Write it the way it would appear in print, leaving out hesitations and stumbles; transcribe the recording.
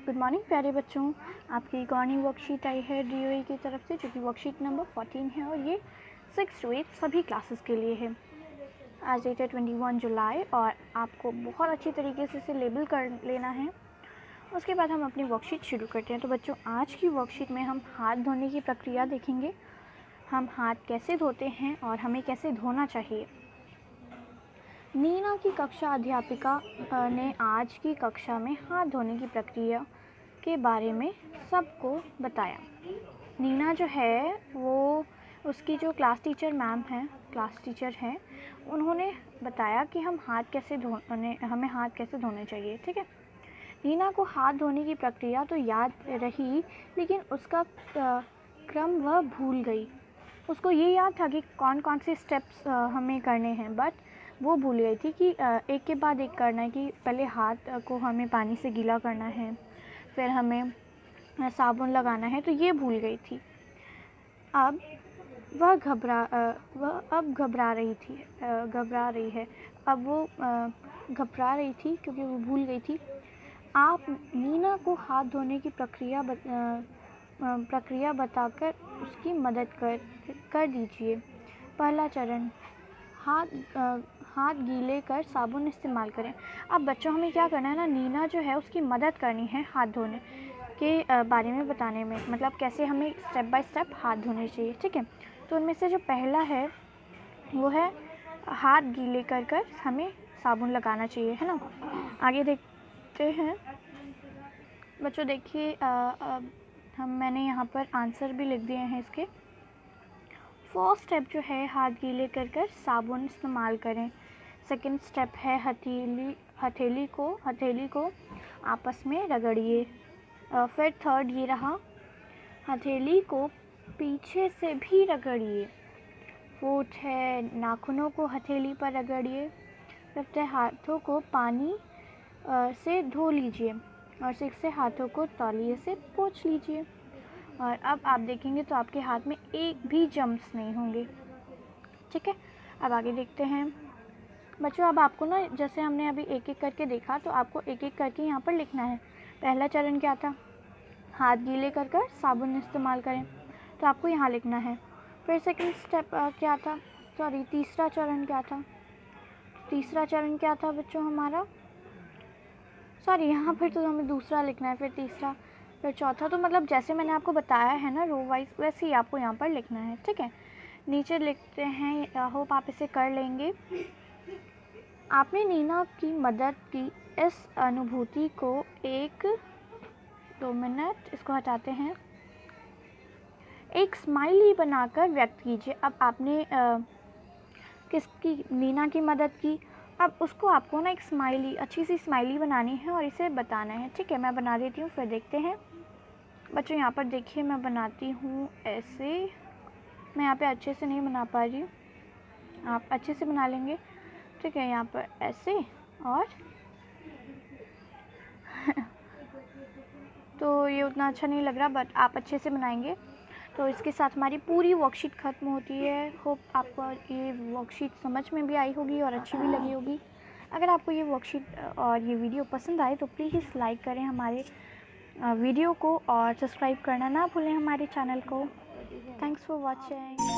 Good morning प्यारे बच्चों। आपकी एक और नई वर्कशीट आई है DOE की तरफ से, जो कि वर्कशीट नंबर 14 है और ये 6 to 8 सभी क्लासेस के लिए है। आज डेट है 21 जुलाई और आपको बहुत अच्छी तरीके से इसे लेबल कर लेना है। उसके बाद हम अपनी वर्कशीट शुरू करते हैं। तो बच्चों, आज की वर्कशीट में हम हाथ धोने की प्रक्रिया देखेंगे। हम हाथ कैसे धोते हैं और हमें कैसे धोना चाहिए। नीना की कक्षा अध्यापिका ने आज की कक्षा में हाथ धोने की प्रक्रिया के बारे में सबको बताया। नीना जो है वो उसकी जो क्लास टीचर हैं, उन्होंने बताया कि हमें हाथ कैसे धोने चाहिए। ठीक है। नीना को हाथ धोने की प्रक्रिया तो याद रही, लेकिन उसका क्रम वह भूल गई। उसको ये याद था कि कौन कौन से स्टेप्स हमें करने हैं, बट वो भूल गई थी कि एक के बाद एक करना है, कि पहले हाथ को हमें पानी से गीला करना है, फिर हमें साबुन लगाना है। तो ये भूल गई थी। अब वह घबरा रही है। अब वो घबरा रही थी क्योंकि वो भूल गई थी। आप नीना को हाथ धोने की प्रक्रिया बताकर उसकी मदद कर दीजिए। पहला चरण, हाथ गीले कर साबुन इस्तेमाल करें। अब बच्चों, हमें क्या करना है ना, नीना जो है उसकी मदद करनी है हाथ धोने के बारे में बताने में, मतलब कैसे हमें स्टेप बाय स्टेप हाथ धोने चाहिए। ठीक है। तो उनमें से जो पहला है वो है हाथ गीले कर हमें साबुन लगाना चाहिए, है ना। आगे देखते हैं बच्चों। देखिए, मैंने यहाँ पर आंसर भी लिख दिए हैं इसके। फर्स्ट स्टेप जो है हाथ गीले कर साबुन इस्तेमाल करें। सेकंड स्टेप है हथेली को आपस में रगड़िए। फिर थर्ड ये रहा, हथेली को पीछे से भी रगड़िए। फोर्थ है नाखूनों को हथेली पर रगड़िए। फिफ्थ है हाथों को पानी से धो लीजिए। और सिक्स है हाथों को तौलिए से पोंछ लीजिए। और अब आप देखेंगे तो आपके हाथ में एक भी जम्स नहीं होंगे। ठीक है। अब आगे देखते हैं बच्चों। अब आपको ना, जैसे हमने अभी एक एक करके देखा, तो आपको एक एक करके यहाँ पर लिखना है। पहला चरण क्या था? हाथ गीले कर साबुन इस्तेमाल करें, तो आपको यहाँ लिखना है। फिर सेकंड स्टेप क्या था? तीसरा चरण क्या था? तीसरा चरण क्या था बच्चों हमारा? यहाँ पर तो हमें दूसरा लिखना है, फिर तीसरा, फिर चौथा। तो मतलब जैसे मैंने आपको बताया है ना रो वाइज, वैसे ही आपको यहाँ पर लिखना है। ठीक है। नीचे लिखते हैं, होप आप इसे कर लेंगे। आपने नीना की मदद की इस अनुभूति को 1-2 मिनट, इसको हटाते हैं, एक स्माइली बनाकर व्यक्त कीजिए। अब आपने किसकी? नीना की मदद की। अब उसको आपको ना एक स्माइली, अच्छी सी स्माइली बनानी है और इसे बताना है। ठीक है, मैं बना देती हूँ, फिर देखते हैं बच्चों। यहाँ पर देखिए, मैं बनाती हूँ ऐसे। मैं यहाँ पे अच्छे से नहीं बना पा रही हूँ, आप अच्छे से बना लेंगे। ठीक है, यहाँ पर ऐसे और तो ये उतना अच्छा नहीं लग रहा, बट आप अच्छे से बनाएंगे। तो इसके साथ हमारी पूरी वर्कशीट ख़त्म होती है। होप आपको ये वर्कशीट समझ में भी आई होगी और अच्छी भी लगी होगी। अगर आपको ये वर्कशीट और ये वीडियो पसंद आए तो प्लीज़ लाइक करें हमारे वीडियो को और सब्सक्राइब करना ना भूलें हमारे चैनल को। Thanks for watching.